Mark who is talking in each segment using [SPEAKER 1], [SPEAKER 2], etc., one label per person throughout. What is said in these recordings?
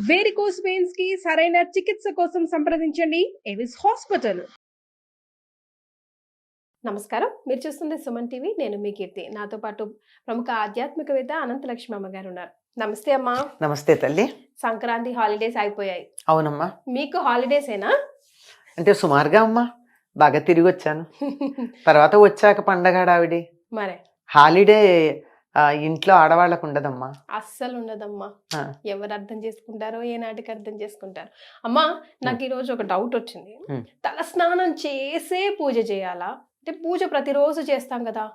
[SPEAKER 1] Varicose veins కి సరైన చికిత్స కోసం సంప్రదించండి ఎవిస్ హాస్పిటల్. నమస్కారం, మీరు చూస్తుంది సుమన్ టీవీ. నేను మీ కీర్తి. నాతో పాటు ప్రముఖ ఆధ్యాత్మికవేత్త అనంతలక్ష్మి అమ్మగారు ఉన్నారు. నమస్తే అమ్మా.
[SPEAKER 2] నమస్తే తల్లి.
[SPEAKER 1] సంక్రాంతి హాలిడేస్ అయిపోయాయి.
[SPEAKER 2] అవునమ్మా.
[SPEAKER 1] మీకు హాలిడేసేనా?
[SPEAKER 2] అంటే సుమారుగా అమ్మా, బాగా తిరిగి వచ్చాను. తర్వాత వచ్చాక పండగ హడావిడి.
[SPEAKER 1] మరే
[SPEAKER 2] హాలిడే ఇంట్లో ఆడవాళ్ళకు ఉండదమ్మా,
[SPEAKER 1] అస్సలు ఉండదమ్మా. ఎవరు అర్థం చేసుకుంటారో ఏ నాటికి అర్థం చేసుకుంటారు. అమ్మా, నాకు ఈరోజు ఒక డౌట్ వచ్చింది. తల స్నానం చేసే పూజ చేయాలా? అంటే పూజ ప్రతిరోజు చేస్తాం కదా,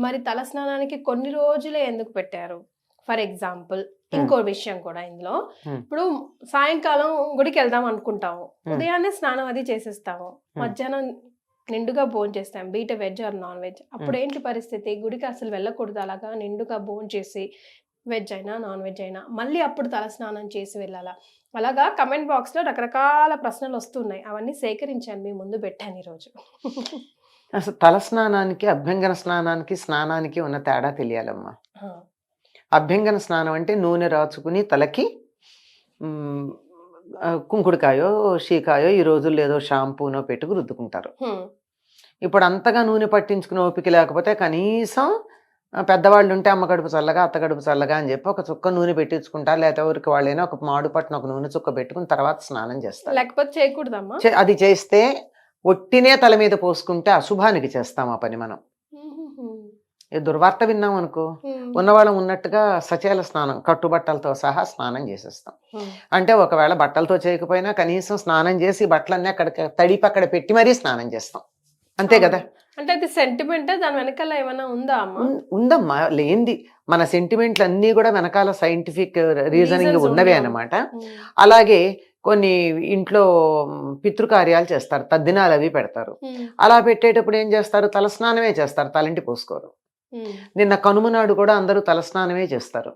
[SPEAKER 1] మరి తల స్నానానికి కొన్ని రోజులే ఎందుకు పెట్టారు? ఫర్ ఎగ్జాంపుల్ ఇంకో విషయం కూడా ఇందులో, ఇప్పుడు సాయంకాలం గుడికి వెళ్దాం అనుకుంటాము, ఉదయాన్నే స్నానం అది చేసేస్తాము, మధ్యాహ్నం నిండుగా భోజనం చేస్తాం, బీట వెజ్ ఆర్ నాన్ వెజ్. అప్పుడు ఏంటి పరిస్థితి? గుడికి అసలు వెళ్ళకూడదు. అలాగా నిండుగా భోజనం చేసి వెజ్ అయినా నాన్ వెజ్ అయినా మళ్ళీ అప్పుడు తల స్నానం చేసి వెళ్ళాలా? అలాగా కమెంట్ బాక్స్లో రకరకాల ప్రశ్నలు వస్తున్నాయి. అవన్నీ సేకరించాను, మీ ముందు పెట్టాను ఈరోజు.
[SPEAKER 2] అసలు తల స్నానానికి అభ్యంగన స్నానానికి ఉన్న తేడా తెలియాలమ్మా. అభ్యంగన స్నానం అంటే నూనె రాచుకుని తలకి కుంకుడుకాయో షీకాయో ఈ రోజుల్లో ఏదో షాంపూనో పెట్టుకు రుద్దుకుంటారు. ఇప్పుడు అంతగా నూనె పట్టించుకునే ఓపిక లేకపోతే కనీసం పెద్దవాళ్ళు ఉంటే అమ్మ కడుపు చల్లగా అత్త కడుపు చల్లగా అని చెప్పి ఒక చుక్క నూనె పెట్టించుకుంటారు. లేకపోతే ఎవరికి వాళ్ళైనా ఒక మాడు పట్టున ఒక నూనె చుక్క పెట్టుకుని తర్వాత స్నానం చేస్తారు.
[SPEAKER 1] లేకపోతే చేయకూడదమ్మా.
[SPEAKER 2] అది చేస్తే ఒట్టినే తల మీద పోసుకుంటే అశుభానికి చేస్తాం ఆ పని. మనం దుర్వార్త విన్నాం అనుకో, ఉన్నవాళ్ళం ఉన్నట్టుగా సచేల స్నానం కట్టుబట్టలతో సహా స్నానం చేసేస్తాం. అంటే ఒకవేళ బట్టలతో చేయకపోయినా కనీసం స్నానం చేసి బట్టలన్నీ అక్కడ తడిపి అక్కడ పెట్టి మరీ స్నానం చేస్తాం, అంతే కదా.
[SPEAKER 1] అంటే అది సెంటిమెంట్, దాని వెనకాల ఏమైనా ఉందా?
[SPEAKER 2] ఉందమ్మా, లేనిది మన సెంటిమెంట్లు అన్నీ కూడా వెనకాల సైంటిఫిక్ రీజనింగ్ ఉన్నవే అన్నమాట. అలాగే కొన్ని ఇంట్లో పితృకార్యాలు చేస్తారు, తద్దినాలు అవి పెడతారు. అలా పెట్టేటప్పుడు ఏం చేస్తారు? తలస్నానమే చేస్తారు, తలంటి పోసుకోరు. నిన్న కనుమ నాడు కూడా అందరూ తలస్నానమే చేస్తారు,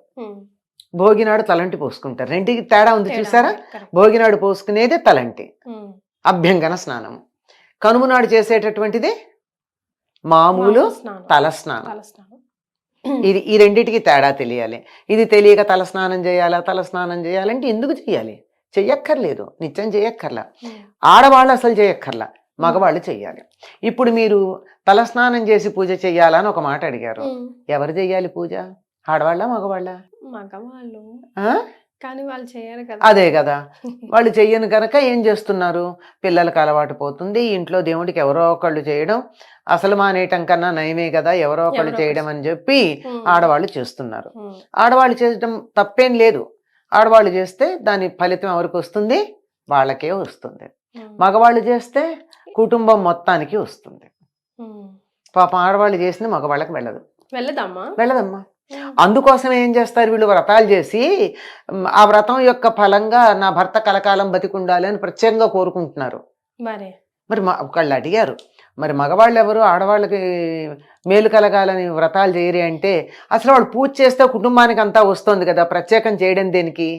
[SPEAKER 2] భోగినాడు తలంటి పోసుకుంటారు. రెండింటికి తేడా ఉంది చూసారా? భోగినాడు పోసుకునేదే తలంటి, అభ్యంగన స్నానం. కనుమ నాడు చేసేటటువంటిది మామూలు తలస్నానం. ఈ రెండింటికి తేడా తెలియాలి. ఇది తెలియక తలస్నానం చేయాలంటే ఎందుకు చెయ్యాలి? చెయ్యక్కర్లేదు, నిత్యం చెయ్యక్కర్లా. ఆడవాళ్ళు అసలు చేయక్కర్లా, మగవాళ్ళు చెయ్యాలి. ఇప్పుడు మీరు తలస్నానం చేసి పూజ చెయ్యాలని ఒక మాట అడిగారు. ఎవరు చెయ్యాలి పూజ? ఆడవాళ్ళ మగవాళ్ళ?
[SPEAKER 1] మగవాళ్ళు. కానీ వాళ్ళు చేయరు కదా.
[SPEAKER 2] అదే కదా, వాళ్ళు చెయ్యను కనుక ఏం చేస్తున్నారు? పిల్లలకు అలవాటు పోతుంది, ఇంట్లో దేవుడికి ఎవరో ఒకళ్ళు చేయడం అసలు మానేయటం కన్నా నయమే కదా ఎవరో ఒకళ్ళు చేయడం అని చెప్పి ఆడవాళ్ళు చేస్తున్నారు. ఆడవాళ్ళు చేయడం తప్పేం లేదు. ఆడవాళ్ళు చేస్తే దాని ఫలితం ఎవరికి వస్తుంది? వాళ్ళకే వస్తుంది. మగవాళ్ళు చేస్తే కుటుంబం మొత్తానికి వస్తుంది. పాపం ఆడవాళ్ళు చేసింది మగవాళ్ళకి వెళ్ళదమ్మా. అందుకోసం ఏం చేస్తారు వీళ్ళు? వ్రతాలు చేసి ఆ వ్రతం యొక్క ఫలంగా నా భర్త కలకాలం బతికుండాలి అని ప్రత్యేకంగా కోరుకుంటున్నారు. మరి ఒకళ్ళు అడిగారు, మరి మగవాళ్ళు ఎవరు ఆడవాళ్ళకి మేలు కలగాలని వ్రతాలు చేయరు అంటే, అసలు వాళ్ళు పూజ చేస్తే కుటుంబానికి అంతా వస్తుంది కదా, ప్రత్యేకం చేయడం దేనికి?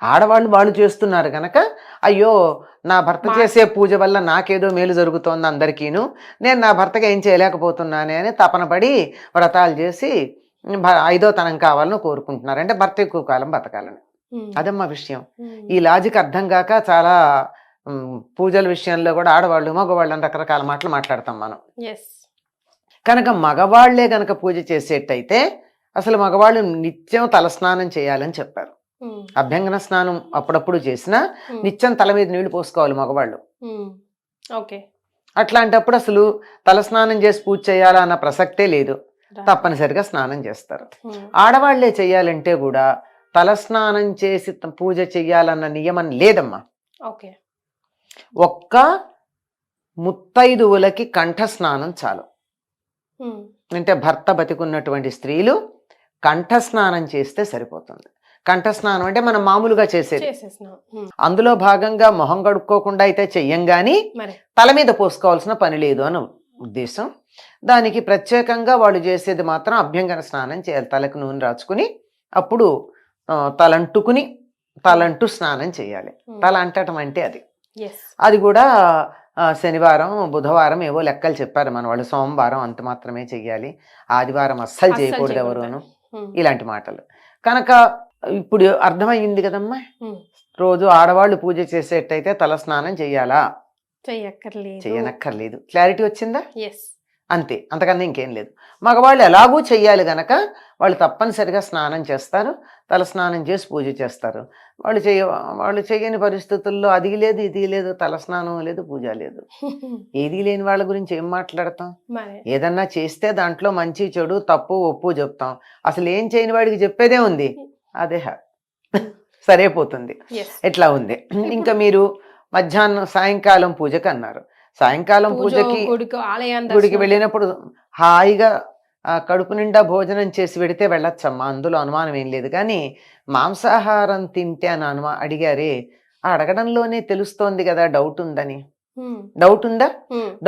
[SPEAKER 2] ఆడవాళ్ళు వాళ్ళు చేస్తున్నారు కనుక అయ్యో నా భర్త చేసే పూజ వల్ల నాకేదో మేలు జరుగుతోంది అందరికీను, నేను నా భర్తగా ఏం చేయలేకపోతున్నానే అని తపన పడి వ్రతాలు చేసి 5వ తనం కావాలని కోరుకుంటున్నారు. అంటే భర్త ఎక్కువ కాలం బతకాలని. అదమ్మా విషయం. ఈ లాజిక్ అర్థం కాక చాలా పూజల విషయంలో కూడా ఆడవాళ్ళు మగవాళ్ళు అని రకరకాల మాటలు మాట్లాడతాం మనం. కనుక మగవాళ్లే కనుక పూజ చేసేటైతే అసలు మగవాళ్ళు నిత్యం తలస్నానం చేయాలని చెప్పారు. అభ్యంగన స్నానం అప్పుడప్పుడు చేసినా నిత్యం తల మీద నీళ్లు పోసుకోవాలి మగవాళ్ళు. అట్లాంటప్పుడు అసలు తలస్నానం చేసి పూజ చేయాలా అన్న ప్రసక్తే లేదు, తప్పనిసరిగా స్నానం చేస్తారు. ఆడవాళ్లే చెయ్యాలంటే కూడా తలస్నానం చేసి పూజ చెయ్యాలన్న నియమం లేదమ్మా. ఒక్క ముత్తైదువులకి కంఠస్నానం చాలు. అంటే భర్త బతికున్నటువంటి స్త్రీలు కంఠస్నానం చేస్తే సరిపోతుంది. కంఠస్నానం అంటే మనం మామూలుగా చేసేది. అందులో భాగంగా మొహం కడుక్కోకుండా అయితే చెయ్యం గాని తల మీద పోసుకోవాల్సిన పని లేదు అని ఉద్దేశం. దానికి ప్రత్యేకంగా వాళ్ళు చేసేది మాత్రం అభ్యంగన స్నానం చేయాలి. తలకు నూనె రాచుకుని అప్పుడు తలంటూ స్నానం చేయాలి. తల అంటటం అంటే అది కూడా శనివారం బుధవారం ఏవో లెక్కలు చెప్పారు మన వాళ్ళు. సోమవారం అంత మాత్రమే చెయ్యాలి, ఆదివారం అస్సలు చేయకూడదు ఎవరును, ఇలాంటి మాటలు. కనుక ఇప్పుడు అర్థమయ్యింది కదమ్మా.
[SPEAKER 1] ఉమ్.
[SPEAKER 2] రోజు ఆడవాళ్ళు పూజ చేసేటైతే తలస్నానం చెయ్యాలా?
[SPEAKER 1] చెయ్యక్కర్లేదు.
[SPEAKER 2] చెయ్యనక్కర్లేదు. క్లారిటీ వచ్చిందా?
[SPEAKER 1] ఎస్.
[SPEAKER 2] అంతే, అంతకన్నా ఇంకేం లేదు. మగవాళ్ళు ఎలాగూ చెయ్యాలి గనక వాళ్ళు తప్పనిసరిగా స్నానం చేస్తారు, తల స్నానం చేసి పూజ చేస్తారు. వాళ్ళు చేయని పరిస్థితుల్లో అది లేదు ఇది లేదు, తల స్నానం లేదు, పూజ లేదు. ఏది లేని వాళ్ళ గురించి ఏం మాట్లాడతాం?
[SPEAKER 1] మరి
[SPEAKER 2] ఏదన్నా చేస్తే దాంట్లో మంచి చెడు తప్పు ఒప్పు చెప్తాం. అసలు ఏం చేయని వాడికి చెప్పేదే ఉంది, అదే సరిపోతుంది.
[SPEAKER 1] ఎస్.
[SPEAKER 2] ఎట్లా ఉంది. ఇంకా మీరు మధ్యాహ్నం సాయంకాలం పూజకి అన్నారు. సాయంకాలం పూజకి గుడికి వెళ్ళినప్పుడు హాయిగా కడుపు నిండా భోజనం చేసి పెడితే వెళ్ళొచ్చమ్మా, అందులో అనుమానం ఏం లేదు. కానీ మాంసాహారం తింటే అని అడిగారే, ఆ అడగడంలోనే తెలుస్తోంది కదా డౌట్ ఉందని. డౌట్ ఉందా?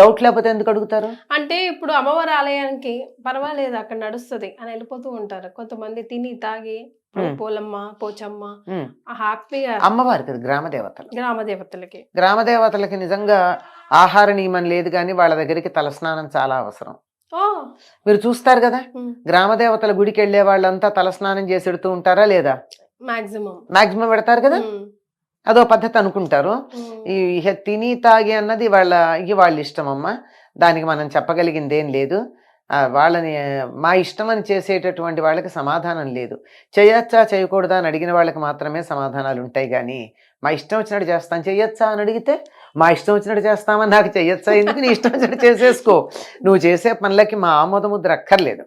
[SPEAKER 2] డౌట్ లేకపోతే ఎందుకు అడుగుతారు?
[SPEAKER 1] అంటే ఇప్పుడు అమ్మవారి ఆలయానికి పర్వాలేదు అక్కడ నడుస్తుంది అని వెళ్ళిపోతూ ఉంటారు కొంతమంది, తిని తాగి పోలమ్మ పోచమ్మ హ్యాపీగా.
[SPEAKER 2] అమ్మవారికి గ్రామదేవతలు,
[SPEAKER 1] గ్రామదేవతలకి
[SPEAKER 2] నిజంగా ఆహార నియమం లేదు, కానీ వాళ్ళ దగ్గరికి తలస్నానం చాలా అవసరం. మీరు చూస్తారు కదా, గ్రామదేవతల గుడికి వెళ్ళే వాళ్ళంతా తలస్నానం చేసి పెడుతూ ఉంటారా లేదా? మాక్సిమం పెడతారు కదా. అదో పద్ధతి అనుకుంటారు. ఈ తిని తాగి అన్నది వాళ్ళ ఇష్టం అమ్మా, దానికి మనం చెప్పగలిగింది ఏం లేదు. వాళ్ళని మా ఇష్టం అని చేసేటటువంటి వాళ్ళకి సమాధానం లేదు. చేయొచ్చా చేయకూడదా అని అడిగిన వాళ్ళకి మాత్రమే సమాధానాలు ఉంటాయి. కానీ మా ఇష్టం వచ్చినట్టు చేస్తాను, చెయ్యొచ్చా అని అడిగితే మా ఇష్టం వచ్చినట్టు చేస్తామని నాకు చెయ్యొచ్చా ఎందుకు, నీ ఇష్టం వచ్చినట్టు చేసేసుకో. నువ్వు చేసే పనులకి మా ఆమోద ముద్ర అక్కర్లేదు.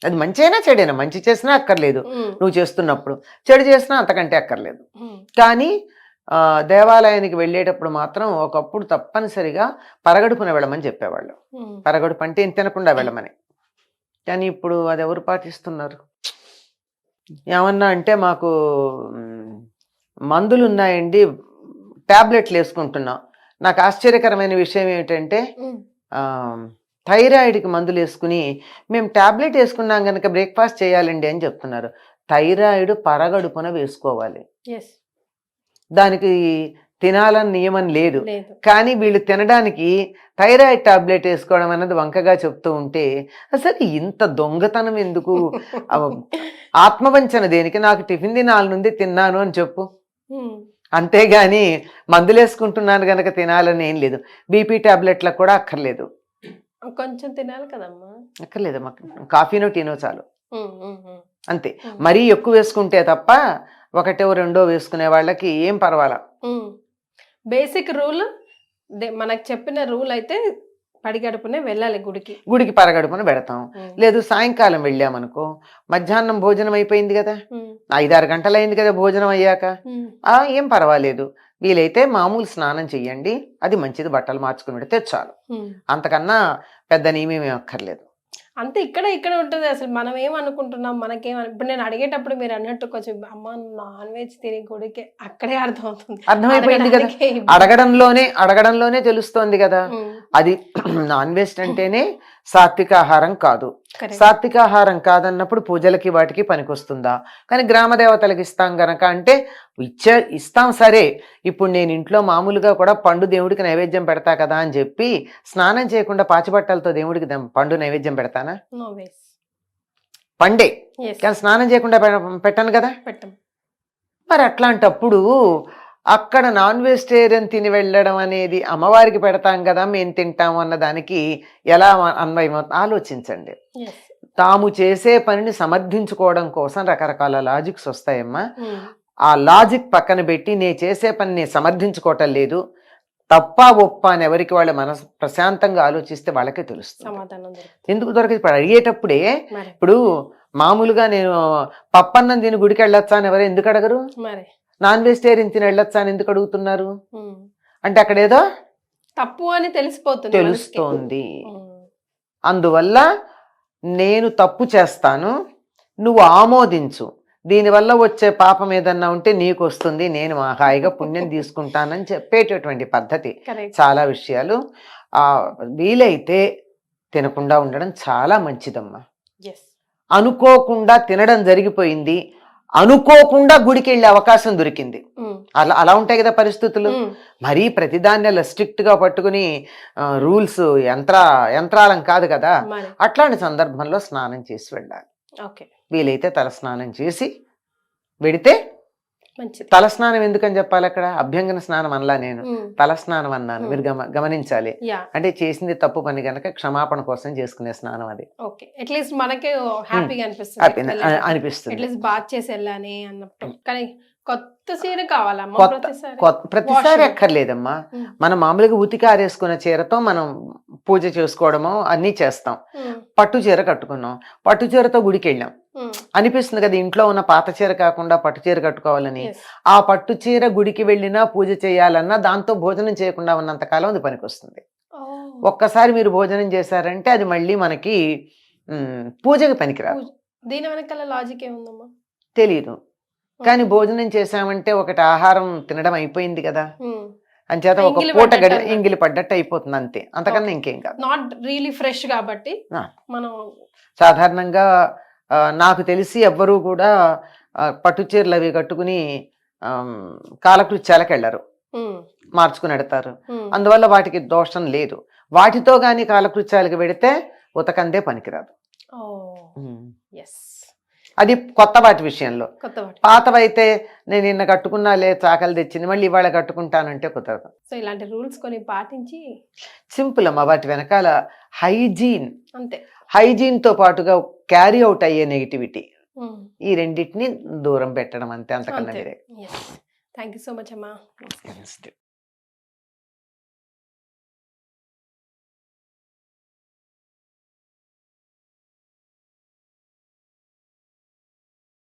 [SPEAKER 2] అది మంచి అయినా చెడైనా, మంచి చేసినా అక్కర్లేదు నువ్వు చేస్తున్నప్పుడు, చెడు చేసినా అంతకంటే అక్కర్లేదు. కానీ దేవాలయానికి వెళ్ళేటప్పుడు మాత్రం ఒకప్పుడు తప్పనిసరిగా పరగడుపున వెళ్ళమని చెప్పేవాళ్ళు. పరగడుపు అంటే తినకుండా వెళ్ళమని. కానీ ఇప్పుడు అది ఎవరు పాటిస్తున్నారు? ఏమన్నా అంటే మాకు మందులు ఉన్నాయండి, టాబ్లెట్లు వేసుకుంటున్నాం. నాకు ఆశ్చర్యకరమైన విషయం ఏమిటంటే థైరాయిడ్కి మందులు వేసుకుని మేము టాబ్లెట్ వేసుకున్నాం కనుక బ్రేక్ఫాస్ట్ చేయాలండి అని చెప్తున్నారు. థైరాయిడ్ పరగడుపున వేసుకోవాలి, దానికి తినాలని నియమం లేదు. కానీ వీళ్ళు తినడానికి థైరాయిడ్ టాబ్లెట్ వేసుకోవడం అన్నది వంకగా చెప్తూ ఉంటే అసలు ఇంత దొంగతనం ఎందుకు? ఆత్మవంచన దేనికి? నాకు టిఫిన్ తినాలనుంది తిన్నాను అని చెప్పు, అంతేగాని మందులు వేసుకుంటున్నాను కనుక తినాలని ఏం లేదు. బీపీ టాబ్లెట్లకు కూడా అక్కర్లేదు,
[SPEAKER 1] కొంచెం తినాలి కదమ్మా,
[SPEAKER 2] అక్కర్లేదమ్మా. కాఫీనో టీనో చాలు, అంతే. మరీ ఎక్కువ వేసుకుంటే తప్ప ఒకటో రెండో వేసుకునే వాళ్ళకి ఏం పర్వాలా.
[SPEAKER 1] బేసిక్ రూల్ మనకు చెప్పిన రూల్ అయితే పడిగడుపునే వెళ్ళాలి గుడికి
[SPEAKER 2] పరగడుపున పెడతాం. లేదు సాయంకాలం వెళ్ళామనుకో, మధ్యాహ్నం భోజనం అయిపోయింది కదా, 5-6 గంటలు అయింది కదా భోజనం అయ్యాక, ఏం పర్వాలేదు. వీలైతే మామూలు స్నానం చెయ్యండి, అది మంచిది, బట్టలు మార్చుకుని పెడితే చాలు. అంతకన్నా పెద్ద నియమేమీ అక్కర్లేదు.
[SPEAKER 1] అంతే. ఇక్కడ ఉంటుంది. అసలు మనం ఏమనుకుంటున్నాం, ఇప్పుడు నేను అడిగేటప్పుడు మీరు అన్నట్టు కొంచెం అమ్మ నాన్ వెజ్ తిని గుడికి, అక్కడే
[SPEAKER 2] అర్థమైపోయింది కదా, అడగడంలోనే తెలుస్తోంది కదా. అది నాన్ వెజ్ అంటేనే సాత్విక ఆహారం కాదు. సాత్విక ఆహారం కాదన్నప్పుడు పూజలకి వాటికి పనికొస్తుందా? కానీ గ్రామ దేవతలకు ఇస్తాం గనక అంటే ఇస్తాం సరే. ఇప్పుడు నేను ఇంట్లో మామూలుగా కూడా పండు దేవుడికి నైవేద్యం పెడతా కదా అని చెప్పి స్నానం చేయకుండా పాచిబట్టలతో దేవుడికి పండు నైవేద్యం పెడతానా? పండే, కానీ స్నానం చేయకుండా పెట్టను కదా. మరి అట్లాంటప్పుడు అక్కడ నాన్ వెజిటేరియన్ తిని వెళ్ళడం అనేది అమ్మవారికి పెడతాం కదా మేము తింటాము అన్న దానికి ఎలా అన్వయం ఆలోచించండి. తాము చేసే పనిని సమర్థించుకోవడం కోసం రకరకాల లాజిక్స్ వస్తాయమ్మా. ఆ లాజిక్ పక్కన పెట్టి నేను చేసే పని నేను సమర్థించుకోవటం లేదు, తప్ప ఒప్ప అని ఎవరికి వాళ్ళు మనసు ప్రశాంతంగా ఆలోచిస్తే వాళ్ళకే తెలుస్తుంది. ఎందుకు దొరకదు? ఇప్పుడు అడిగేటప్పుడే, ఇప్పుడు మామూలుగా నేను పప్పన్నం తిని గుడికి వెళ్ళొచ్చా అని ఎవరు ఎందుకు అడగరు? నాన్ వెజిటేరియన్ తిని వెళ్ళొచ్చా అని ఎందుకు అడుగుతున్నారు? అంటే అక్కడ ఏదో
[SPEAKER 1] తప్పు అని తెలుస్తోంది.
[SPEAKER 2] అందువల్ల నేను తప్పు చేస్తాను, నువ్వు ఆమోదించు, దీనివల్ల వచ్చే పాపం ఏదన్నా ఉంటే నీకు వస్తుంది, నేను హాయిగా పుణ్యం తీసుకుంటానని చెప్పేటటువంటి పద్ధతి. చాలా విషయాలు వీలైతే తినకుండా ఉండడం చాలా మంచిదమ్మా. అనుకోకుండా తినడం జరిగిపోయింది, అనుకోకుండా గుడికి వెళ్ళే అవకాశం దొరికింది, అలా ఉంటాయి కదా పరిస్థితులు. మరీ ప్రతిదాన్ని స్ట్రిక్ట్ గా పట్టుకుని రూల్స్ యంత్రాలం కాదు కదా. అట్లాంటి సందర్భంలో స్నానం చేసి వెళ్ళాలి. వీలైతే తల స్నానం చేసి వెడితే
[SPEAKER 1] మంచిది.
[SPEAKER 2] తలస్నానం ఎందుకని చెప్పాలి అక్కడ? అభ్యంగన స్నానం అనలా నేను,
[SPEAKER 1] ఉమ్,
[SPEAKER 2] తలస్నానం అన్నాను. మీరు గమనించాలి.
[SPEAKER 1] యా,
[SPEAKER 2] అంటే చేసింది తప్పు పని కనుక క్షమాపణ కోసం చేసుకునే స్నానం అది.
[SPEAKER 1] ఓకే. అట్లీస్ట్ మనకే హ్యాపీగా అనిపిస్తుంది
[SPEAKER 2] హ్యాపీ అనిపిస్తుంది.
[SPEAKER 1] అట్లీస్ట్ బాత్ చేసి వెళ్ళాలి అన్నప్పుడు. కానీ కొత్త చీర కావాలమ్మా
[SPEAKER 2] కొత్త
[SPEAKER 1] ప్రతిసారి.
[SPEAKER 2] ప్రతిసారి
[SPEAKER 1] Wash.
[SPEAKER 2] అక్కర్లేదమ్మా.
[SPEAKER 1] ఉమ్,
[SPEAKER 2] మనం మామూలుగా ఉతికి ఆరేసుకున్న చీరతో మనం పూజ చేసుకోవడము అన్నీ చేస్తాం.
[SPEAKER 1] ఉమ్,
[SPEAKER 2] పట్టు చీర కట్టుకున్నాం, పట్టు చీరతో గుడికి వెళ్ళాం,
[SPEAKER 1] ఉమ్,
[SPEAKER 2] అనిపిస్తుంది కదా ఇంట్లో ఉన్న పాత చీర కాకుండా పట్టు చీర కట్టుకోవాలని.
[SPEAKER 1] yes.
[SPEAKER 2] ఆ పట్టు చీర గుడికి వెళ్ళినా పూజ చేయాలన్నా దాంతో భోజనం చేయకుండా ఉన్నంత కాలం అది పనికొస్తుంది.
[SPEAKER 1] Oh,
[SPEAKER 2] ఒక్కసారి మీరు భోజనం చేశారంటే అది మళ్ళీ మనకి పూజకి పనికిరాదు.
[SPEAKER 1] దీని వెనకాల లాజిక్ ఏముందమ్మా?
[SPEAKER 2] తెలియదు, కానీ భోజనం చేశామంటే ఒకటి ఆహారం తినడం అయిపోయింది కదా,
[SPEAKER 1] ఉమ్,
[SPEAKER 2] అంచేత ఒక
[SPEAKER 1] ఎంగిలి
[SPEAKER 2] పూట
[SPEAKER 1] పడ్డట్టు అన్నమాట.
[SPEAKER 2] ఎంగిలి పడ్డట్టు అయిపోతుంది అంతే, అంతకన్నా ఇంకేం కాదు.
[SPEAKER 1] నాట్ రియలీ ఫ్రెష్ కాబట్టి
[SPEAKER 2] ఆ.
[SPEAKER 1] మనం
[SPEAKER 2] సాధారణంగా నాకు తెలిసి ఎవ్వరూ కూడా పట్టు చీరలు అవి కట్టుకుని కాలకృత్యాలకు వెళ్ళరు,
[SPEAKER 1] ఉమ్,
[SPEAKER 2] మార్చుకుని ఎడతారు.
[SPEAKER 1] ఉమ్,
[SPEAKER 2] అందువల్ల వాటికి దోషం లేదు. వాటితో కానీ కాలకృత్యాలకు పెడితే ఉతకందే పనికిరాదు.
[SPEAKER 1] ఎస్,
[SPEAKER 2] అది కొత్త వాటి విషయంలో.
[SPEAKER 1] కొత్త వాటి.
[SPEAKER 2] పాతవైతే నేను నిన్న కట్టుకున్నాలే చాకలి తెచ్చింది మళ్ళీ ఇవాళ కట్టుకుంటానంటే కుదరదు.
[SPEAKER 1] సో ఇలాంటి రూల్స్ కొన్ని పాటించి
[SPEAKER 2] సింపుల్ అమ్మా. వాటి వెనకాల
[SPEAKER 1] అంతే.
[SPEAKER 2] హైజీన్తో పాటుగా క్యారీ అవుట్ అయ్యే నెగిటివిటీ,
[SPEAKER 1] ఉమ్,
[SPEAKER 2] ఈ రెండింటిని దూరం పెట్టడం అంతే, అంతకన్నా
[SPEAKER 1] అంతే.
[SPEAKER 2] వేరే.
[SPEAKER 1] థ్యాంక్ యూ సో మచ్ అమ్మా.
[SPEAKER 2] నమస్తే.